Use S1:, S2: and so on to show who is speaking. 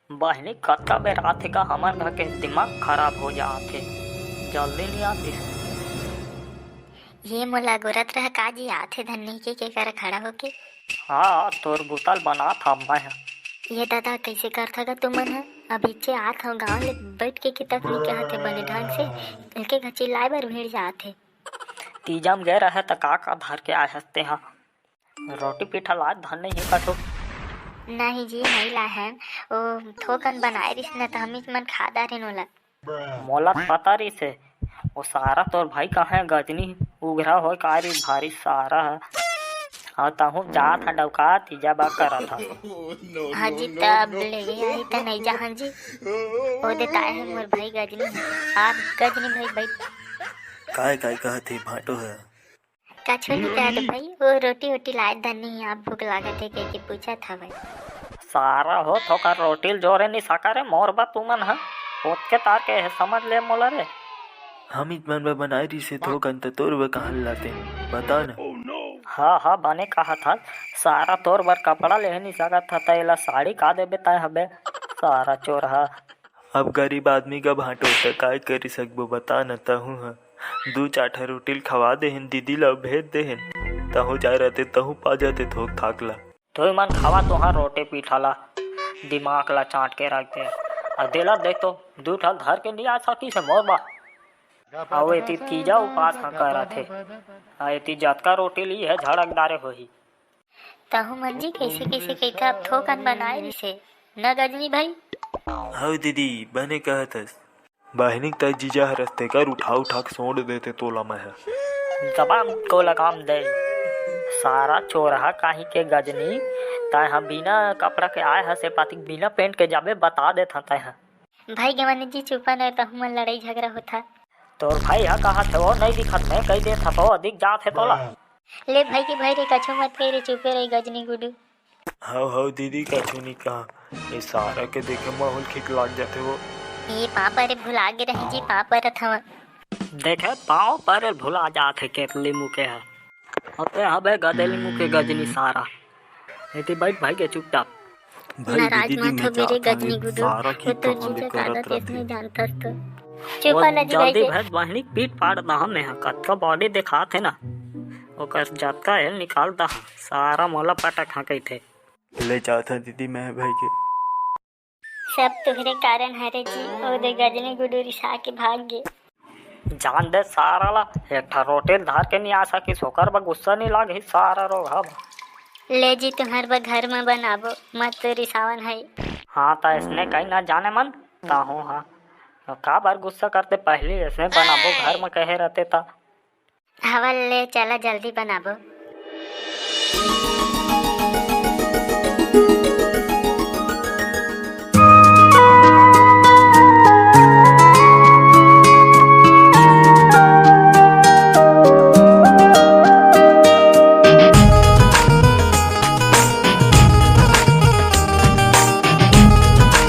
S1: बहिनी कतका बेर आथे का हमर घर के दिमाग खराब हो जाथे, जल्दी नहीं आती।
S2: ये मोला गोरत रह काजी आथे धन्नी के कर खड़ा होके।
S1: हाँ तोर गुतल बना था मैं।
S2: ये दादा कैसे करथा गा तुमन ह? अभी चे आत हो गाँव ले बैठ के कितक नहीं कहते बने ढंग से इनके घर चिल्लाए बर भीड़ जाते।
S1: तीजम गए रहे त का धर के आए हंसते हाँ। रोटी पीठा लाद धन नहीं कठो।
S2: नहीं जी नहीं ला है वो थोकन बनाए रिस न तो हमी मन खादा रे नोला।
S1: मोला पता रही से वो सारा तोर भाई कहाँ है गजनी उघरा हो कारी भारी सारा है। हाँ तहु जात हा डवका तीजा बा करा था।
S2: हाँ जी तब ले आई त नहीं जा हाँ जी ओ देता है मोर भाई गजनी आप गजनी भाई बैठ
S3: काय काय कहते भाटो है
S2: कछु नहीं कहते भाई वो रोटी वोटी लाए धनी आप भूख लागत है के पूछा था भाई।
S1: सारा हो थोका रोटी जोरे नहीं सका रे मोर बा तुमन है पोत के तार के है समझ ले मोला रे।
S3: हम मन में बनाए रही से थोकन त तोर व कहाँ लाते बता न।
S1: हाँ हाँ बने कहा था सारा तोर बर कपड़ा ले नहीं सकत था तैला साड़ी का देबे तय हबे सारा चोरहा।
S3: अब गरीब आदमी का भाटो त काय करी सकबो बता न। तहु ह दू चाठा रोटी खवा देहन दीदी ला भेज देहन तहु जाए रहते तहु पा जाते थोक थाकला।
S1: तो मन खावा तुहार रोटी पीठाला दिमाग ला चाट के रख दे अदेला देख तो दू ठा धर के नहीं आ सकी से मोर बा। आओ एती तीजा उपास हाँ करा थे एती जतका रोटी ली है झड़कदारे होही।
S2: तहु मन जी कैसे कैसे कहता अब थोकन बनाए रिसे न गजनी भाई।
S3: हाँ दीदी बने कहतस बहनी तक जीजा रस्ते कर उठा के सोड़ देते तोला मैं है।
S1: जबान को लगाम दे सारा चोरहा काहे के गजनी ताय हम बिना कपड़ा के आए हसे पाती बिना पेंट के जाबे बता देता तय
S2: भाई गवानी जी चुपा न तहु मन लड़ाई झगड़ा होता।
S1: तोर भाई हा कहा थे वो नहीं दिखत मैं कह दे था वो अधिक जात है तोला।
S2: ले भाई के भाई रे कछु मत करे चुपे रही गजनी गुडू।
S3: हाँ दीदी कछु नहीं कहा ये सारा के देखे माहौल ठीक लग जाते वो।
S2: ये पापा रे भुला गे रही जी पापा रथ हवा
S1: देखे पाँव पर भुला जाते केतली मुके है अते हबे गदेली मुके गजनी सारा एती बैठ भाई के चुपचाप।
S2: नाराज मत हो मेरे गजनी गुडू वो तो जीजा दादा तेस नहीं जानता तो चुपा न जी भाई
S1: जल्दी
S2: के।
S1: भैंस बहनी पीट पाड़ दहा में कतका बॉडी दिखात है ना ओकर जतका है निकाल दहा सारा मोला पटक हाँ कही थे।
S3: ले जाता दीदी मैं भाई के
S2: सब तुहरे कारण हरे जी ओ दे गजनी गुडू रिसा के भाग गे।
S1: जान दे सारा ला एक ठा रोटी धार के नहीं आ सकी सोकर बा गुस्सा नहीं लाग सारा रोग हब।
S2: ले जी तुम्हार बा घर में बनाबो मत तो रिसावन है।
S1: हाँ ता इसने कहीं ना जाने मन ताहू हाँ का बार गुस्सा करते पहले इसने बनाबो घर में कहे रहते ता
S2: हवा ले चला जल्दी बनाबो।